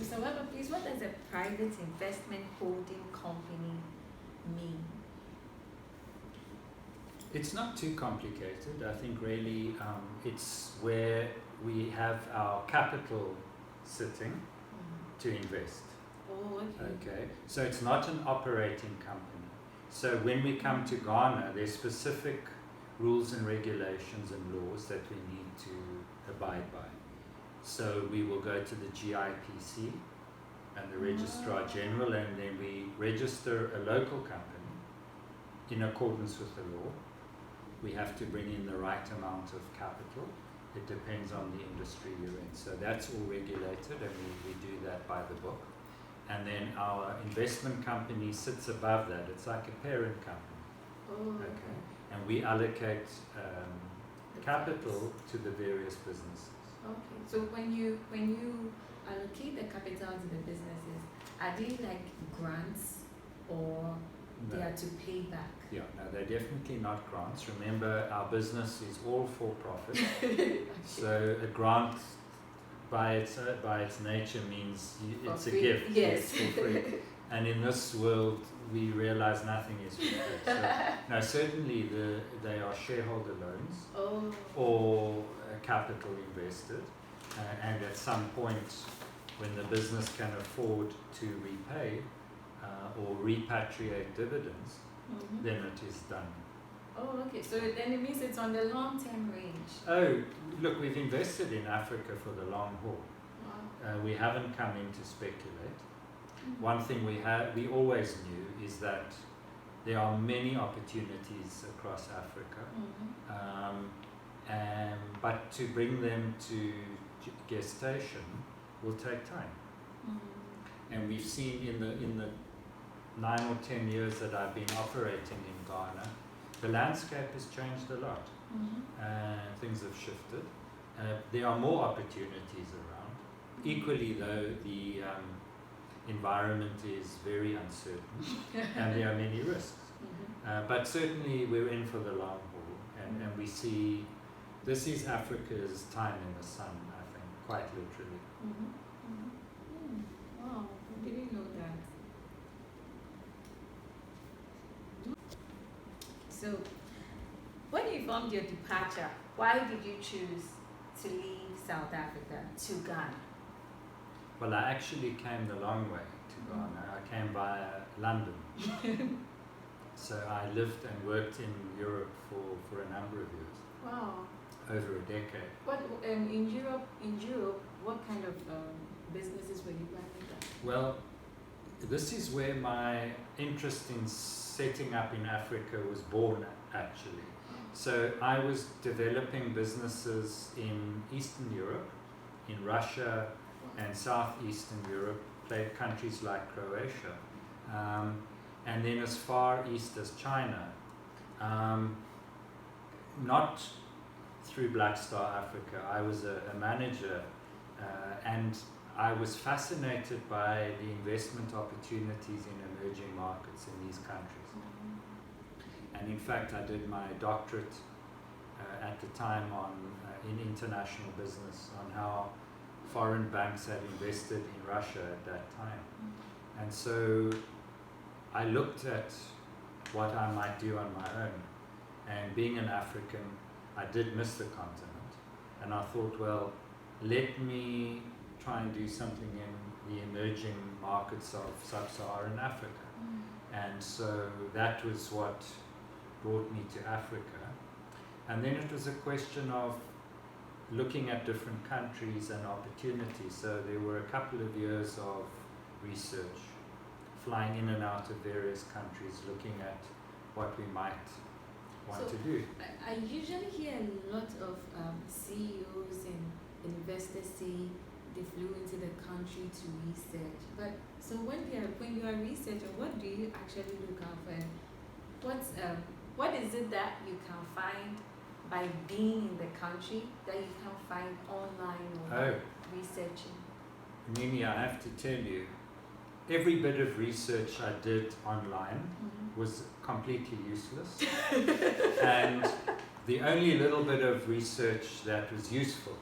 So, Webber, please, what does a private investment holding company mean? It's not too complicated. I think really it's where we have our capital sitting to invest. Oh, okay. Okay, so it's not an operating company. So when we come to Ghana, there's specific rules and regulations and laws that we need to abide by. So we will go to the GIPC and the Registrar General, and then we register a local company in accordance with the law. We have to bring in the right amount of capital. It depends on the industry you're in. So that's all regulated, and we do that by the book. And then our investment company sits above that. It's like a parent company. Oh, okay. And we allocate capital to the various businesses. Okay. So when you allocate the capital to the businesses, are they like grants or they are to pay back? Yeah, no, they're definitely not grants. Remember, our business is all for profit. Okay. So a grant by its nature means it's free. a gift. Yes. It's for free. And in this world, we realize nothing is free. So, no, certainly they are shareholder loans or capital invested. And at some point, when the business can afford to repay or repatriate dividends, then it is done. Oh, okay. So then it means it's on the long-term range. Oh, look, we've invested in Africa for the long haul. Wow. We haven't come in to speculate. One thing we always knew is that there are many opportunities across Africa, but to bring them to gestation will take time. And we've seen in the 9 or 10 years that I've been operating in Ghana, the landscape has changed a lot. Things have shifted. There are more opportunities around. Equally, though, the environment is very uncertain and there are many risks. But certainly we're in for the long haul, and we see this is Africa's time in the sun, I think, quite literally. Wow, I didn't know that. So, when you formed your departure, why did you choose to leave South Africa to Ghana? Well, I actually came the long way to Ghana. I came via London. So I lived and worked in Europe for a number of years. Wow. Over a decade. What in Europe, what kind of businesses were you running then? Well, this is where my interest in setting up in Africa was born, actually. So I was developing businesses in Eastern Europe, in Russia and Southeastern Europe, countries like Croatia, and then as far east as China. Not through Black Star Africa. I was a manager, and I was fascinated by the investment opportunities in emerging markets in these countries. And in fact, I did my doctorate at the time in international business on how foreign banks had invested in Russia at that time. And so I looked at what I might do on my own. And being an African, I did miss the continent. And I thought, well, let me try and do something in the emerging markets of sub-Saharan Africa. And so that was what brought me to Africa. And then it was a question of looking at different countries and opportunities. So there were a couple of years of research, flying in and out of various countries, looking at what we might want to do. I usually hear a lot of CEOs and investors say they flew into the country to research. But so when you are researching, what do you actually look out for? And what is it that you can find by being in the country that you can find online or researching? Mimi, I have to tell you, every bit of research I did online was completely useless. And the only little bit of research that was useful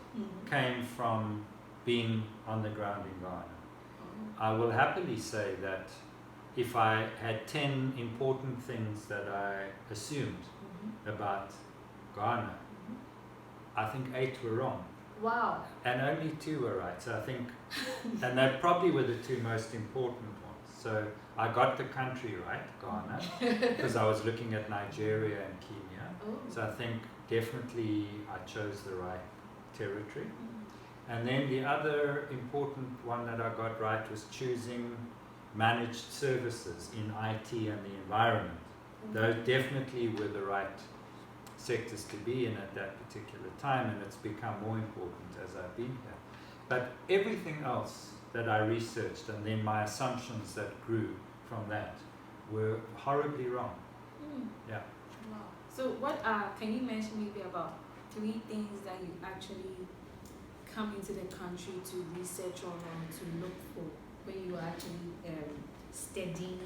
came from being on the ground in Ghana. Oh. I will happily say that if I had 10 important things that I assumed about Ghana, I think 8 were wrong. Wow. And only 2 were right. So I think, and they probably were the 2 most important ones. So I got the country right, Ghana, because I was looking at Nigeria and Kenya. Oh. So I think definitely I chose the right territory. And then the other important one that I got right was choosing managed services in IT and the environment. Those definitely were the right sectors to be in at that particular time, and it's become more important as I've been here. But everything else that I researched and then my assumptions that grew from that were horribly wrong. Yeah. Wow. So what can you mention maybe about 3 things that you actually come into the country to research on or to look for when you are actually studying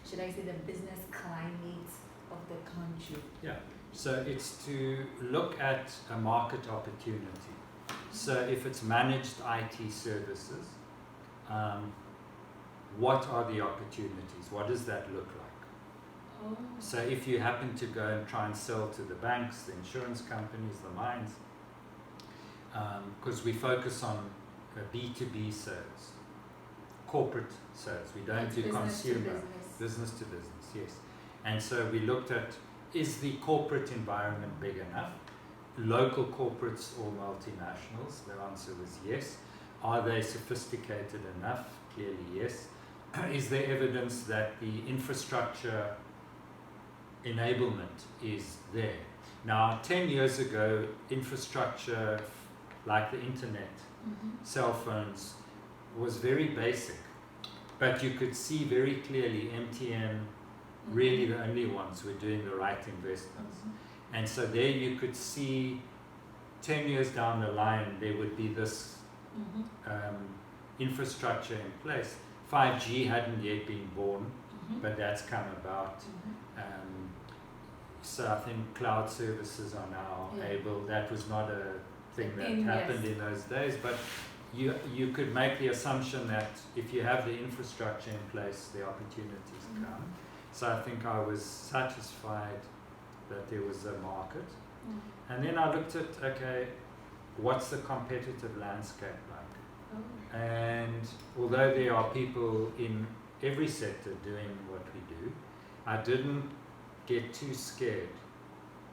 should I say the business climate of the country? Yeah. So it's to look at a market opportunity. So if it's managed IT services, what are the opportunities? What does that look like? Oh. So if you happen to go and try and sell to the banks, the insurance companies, the mines, because we focus on B2B sales, corporate sales. We don't Like do business consumer, to business to business, yes. And so we looked at, is the corporate environment big enough? Local corporates or multinationals? The answer was yes. Are they sophisticated enough? Clearly yes. Is there evidence that the infrastructure enablement is there? Now, 10 years ago, infrastructure like the internet, cell phones, was very basic. But you could see very clearly MTN, really the only ones who were doing the right investments. And so there you could see 10 years down the line, there would be this infrastructure in place. 5G hadn't yet been born, but that's come about. So I think cloud services are now able, that was not a thing that happened in those days, but you could make the assumption that if you have the infrastructure in place, the opportunities come. So I think I was satisfied that there was a market. And then I looked at, okay, what's the competitive landscape like? And although there are people in every sector doing what we do, I didn't get too scared.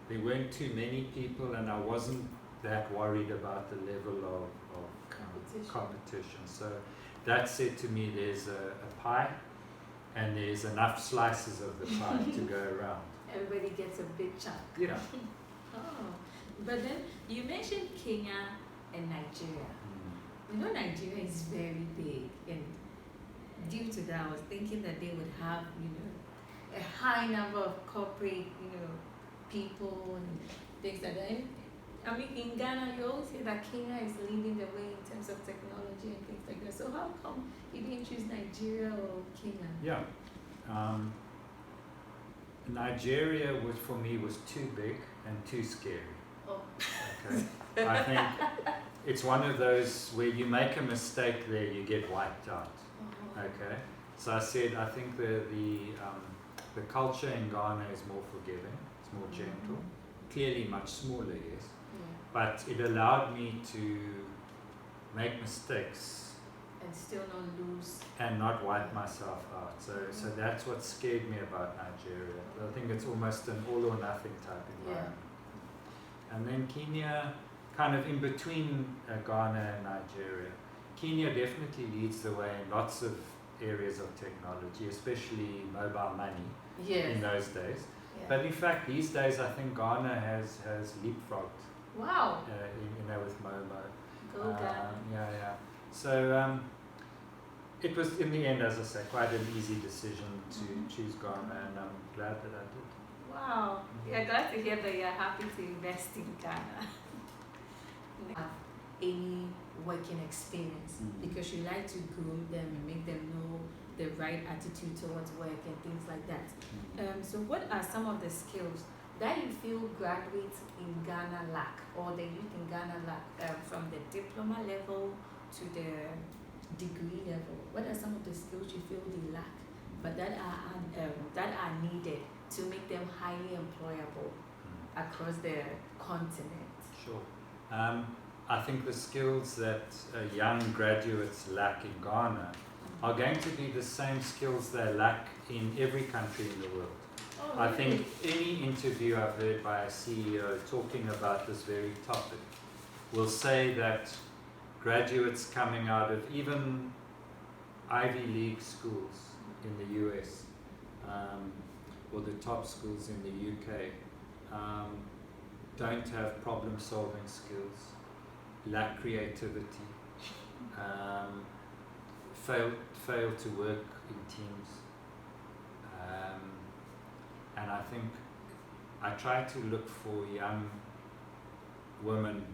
There weren't too many people, and I wasn't that worried about the level of competition. So that said to me, there's a pie, and there's enough slices of the pie to go around. Everybody gets a big chunk. Yeah. Oh, but then you mentioned Kenya and Nigeria. You know, Nigeria is very big, and due to that, I was thinking that they would have, a high number of corporate, people and things like that. I mean, in Ghana, you always say that Kenya is leading the way in terms of technology and things like that. So how come you didn't choose Nigeria or Kenya? Yeah. Nigeria for me was too big and too scary. Oh. Okay. I think it's one of those where you make a mistake there, you get wiped out. Okay. So I said, I think the culture in Ghana is more forgiving, it's more gentle, clearly much smaller, yes. But it allowed me to make mistakes and still not lose and not wipe myself out. So that's what scared me about Nigeria. I think it's almost an all or nothing type environment. And then Kenya, kind of in between Ghana and Nigeria. Kenya definitely leads the way in lots of areas of technology, especially mobile money in those days. But in fact, these days I think Ghana has leapfrogged. Wow. With Momo. Go Ghana. Yeah. So it was, in the end, as I say, quite an easy decision to choose Ghana, and I'm glad that I did. Wow. Yeah, glad to hear that you're happy to invest in Ghana. Have any working experience because you like to groom them and make them know the right attitude towards work and things like that. So what are some of the skills that you feel graduates in Ghana lack, or the youth in Ghana lack, from the diploma level to the degree level, what are some of the skills you feel they lack, but that are needed to make them highly employable across the continent? Sure. I think the skills that young graduates lack in Ghana are going to be the same skills they lack in every country in the world. Oh, I really? think any interview I've heard by a CEO talking about this very topic will say that graduates coming out of even Ivy League schools in the US or the top schools in the UK don't have problem-solving skills, lack creativity, fail to work in teams. And I think I try to look for young women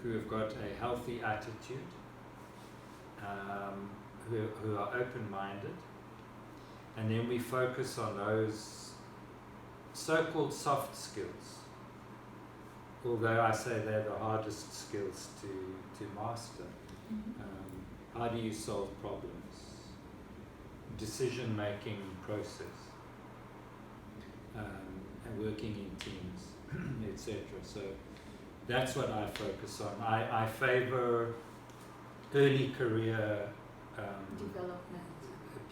who have got a healthy attitude, who are open-minded, and then we focus on those so-called soft skills, although I say they're the hardest skills to master. How do you solve problems? Decision-making process, and working in teams, etc. So that's what I focus on. I favor early career Development.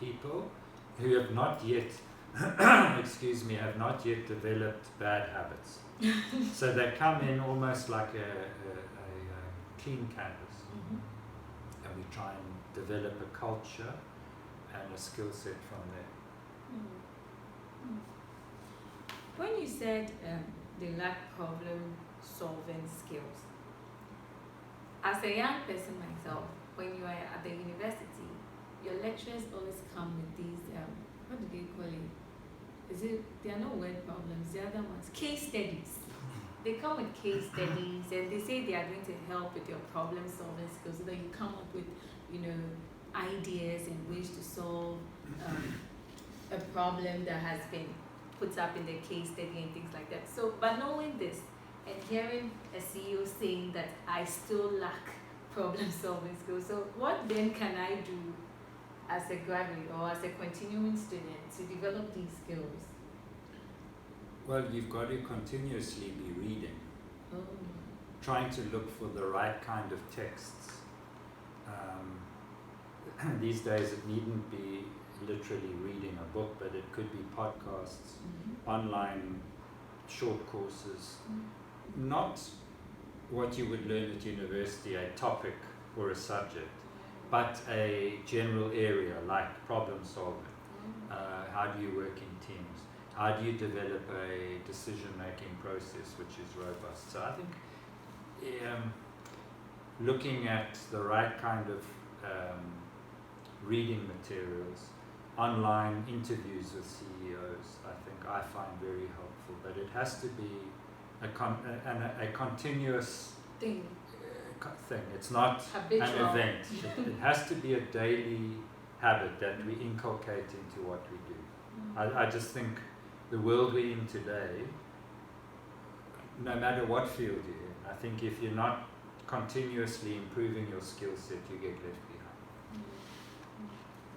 people who have not yet, have not yet developed bad habits. So they come in almost like a clean canvas, and we try and develop a culture and a skill set from there. When you said they lack problem-solving skills, as a young person myself, when you are at the university, your lecturers always come with these, what do they call it? They are not word problems, the other ones, case studies. They come with case studies and they say they are going to help with your problem-solving skills so that you come up with, ideas and ways to solve a problem that has been put up in the case study and things like that. So, but knowing this and hearing a CEO saying that I still lack problem-solving skills, so what then can I do as a graduate or as a continuing student to develop these skills? Well, you've got to continuously be reading, trying to look for the right kind of texts. These days it needn't be literally reading a book, but it could be podcasts, online short courses, not what you would learn at university, a topic or a subject, but a general area like problem solving. How do you work in teams? How do you develop a decision-making process which is robust? So I think looking at the right kind of reading materials, online interviews with CEOs, I think I find very helpful. But it has to be a continuous thing. It's not habitual. An event. It has to be a daily habit that we inculcate into what we do. I just think the world we're in today, no matter what field you're in, I think if you're not continuously improving your skill set, you get left behind.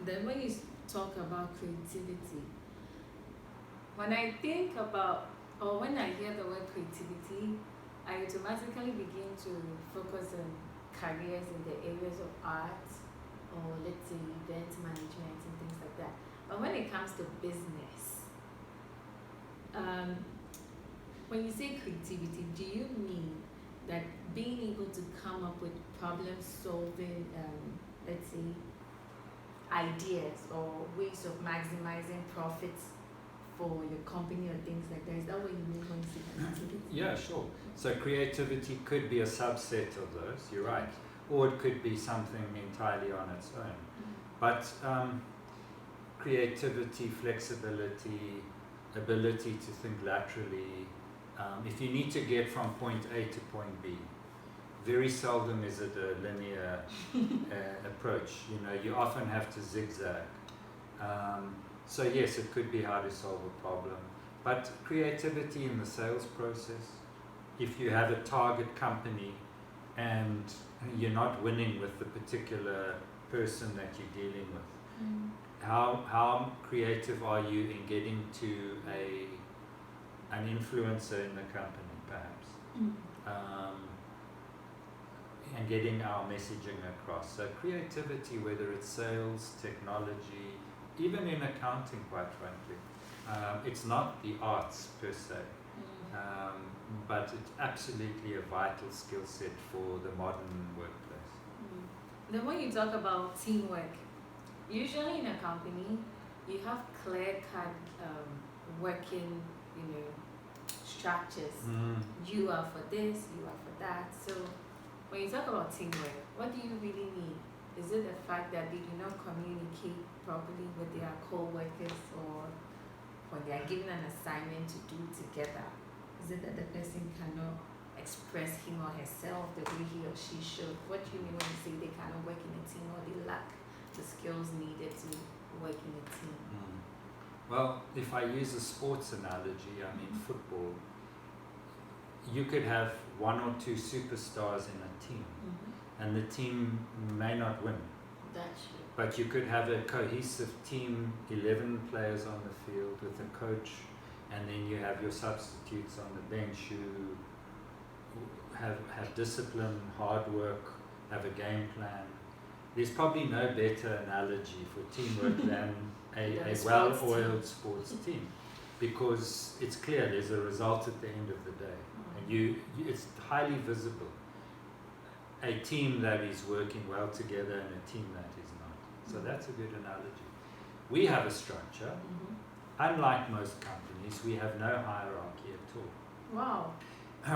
Then when you talk about creativity, when I think about, or when I hear the word creativity, I automatically begin to focus on careers in the areas of art, or let's say event management and things like that. But when it comes to business, when you say creativity, do you mean that being able to come up with problem-solving, let's say, ideas or ways of maximizing profits for your company or things like that? Is that what you mean when you say creativity? Yeah, sure. So creativity could be a subset of those, you're right. Or it could be something entirely on its own. But creativity, flexibility, ability to think laterally. If you need to get from point A to point B, very seldom is it a linear approach. You often have to zigzag. So yes, it could be how to solve a problem. But creativity in the sales process, if you have a target company and you're not winning with the particular person that you're dealing with. How creative are you in getting to an influencer in the company, perhaps, and getting our messaging across? So creativity, whether it's sales, technology, even in accounting, quite frankly. It's not the arts per se, but it's absolutely a vital skill set for the modern workplace. Then when you talk about teamwork, usually in a company, you have clear-cut working, structures. You are for this, you are for that. So when you talk about teamwork, what do you really mean? Is it the fact that they do not communicate properly with their co-workers, or when they are given an assignment to do together? Is it that the person cannot express him or herself the way he or she should? What do you mean when you say they cannot work in a team, or they lack the skills needed to work in a team? Well, if I use a sports analogy, I mean football, you could have one or two superstars in a team, and the team may not win. That's true. But you could have a cohesive team, 11 players on the field with a coach, and then you have your substitutes on the bench who have discipline, hard work, have a game plan. There's probably no better analogy for teamwork than a well-oiled sports team, because it's clear there's a result at the end of the day, and it's highly visible. A team that is working well together and a team that is not. So that's a good analogy. We have a structure. Unlike most companies, we have no hierarchy at all. Wow.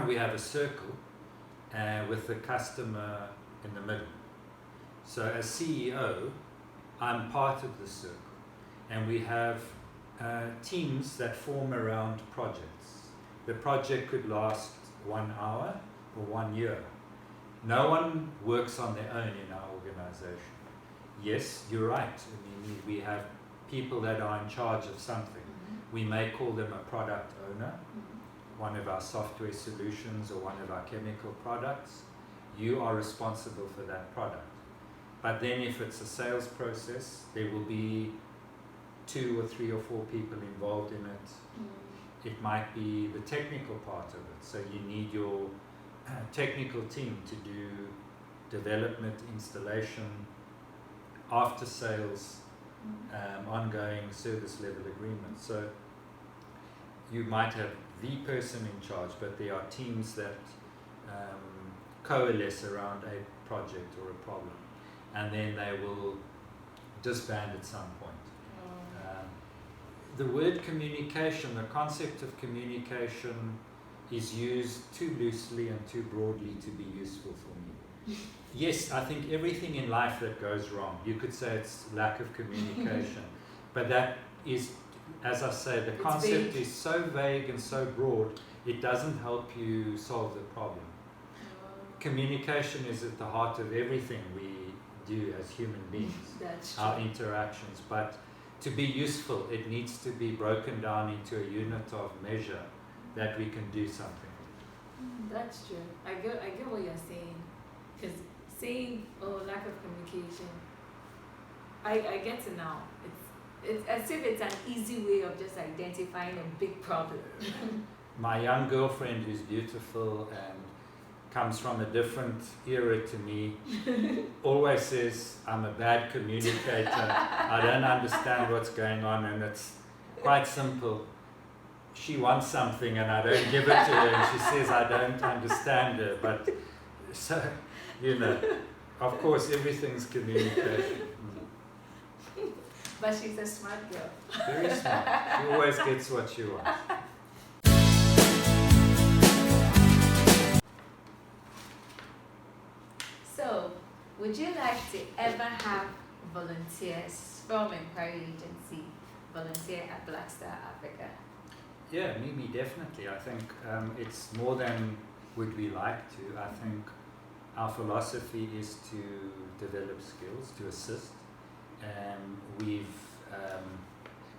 We have a circle with the customer in the middle. So as CEO, I'm part of the circle. And we have teams that form around projects. The project could last 1 hour or 1 year. No one works on their own in our organization. Yes, you're right. I mean, we have people that are in charge of something. We may call them a product owner, one of our software solutions or one of our chemical products. You are responsible for that product. But then if it's a sales process, there will be 2 or 3 or 4 people involved in it. It might be the technical part of it. So you need your technical team to do development, installation, after sales, ongoing service level agreements. So you might have the person in charge, but there are teams that coalesce around a project or a problem, and then they will disband at some point. The word communication, the concept of communication, is used too loosely and too broadly to be useful for me. Yes, I think everything in life that goes wrong, you could say it's lack of communication, but that is, as I say, the concept is so vague and so broad, it doesn't help you solve the problem. Communication is at the heart of everything we do as human beings, our interactions, but to be useful, it needs to be broken down into a unit of measure that we can do something. That's true. I get what you're saying. Because saying, lack of communication, I get it now. It's as if it's an easy way of just identifying a big problem. My young girlfriend, who's beautiful and comes from a different era to me, always says I'm a bad communicator. I don't understand what's going on, and it's quite simple. She wants something and I don't give it to her, and she says I don't understand her. But so, of course everything's communication. But she's a smart girl. Very smart. She always gets what she wants. So, would you like to ever have volunteers from Inquiry Agency volunteer at Black Star Africa? Yeah, Mimi, definitely. I think it's more than would we like to. I think our philosophy is to develop skills, to assist. We've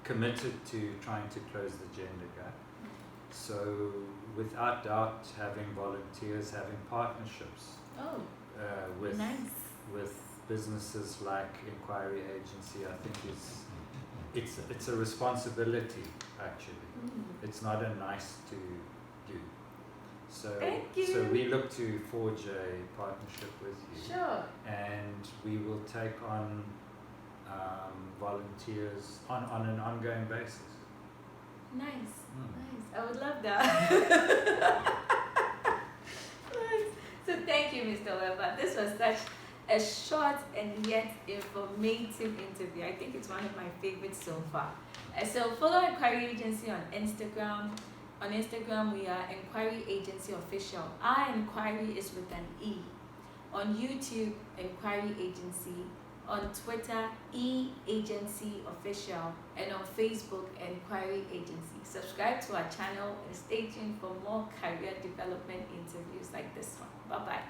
committed to trying to close the gender gap. So without doubt, having volunteers, having partnerships Oh, with nice. with businesses like Inquiry Agency, I think it's a responsibility actually. It's not a nice to do. So Thank you. so we look to forge a partnership with you. Sure. And we will take on volunteers on an ongoing basis. Nice. Mm. Nice. I would love that. Nice. So thank you, Mr. Weber. This was such a short and yet informative interview. I think it's one of my favorites so far. So follow Inquiry Agency on Instagram. On Instagram, we are Inquiry Agency Official. Our inquiry is with an E. On YouTube, Inquiry Agency. On Twitter, E-Agency Official. And on Facebook, Inquiry Agency. Subscribe to our channel and stay tuned for more career development interviews like this one. Bye-bye.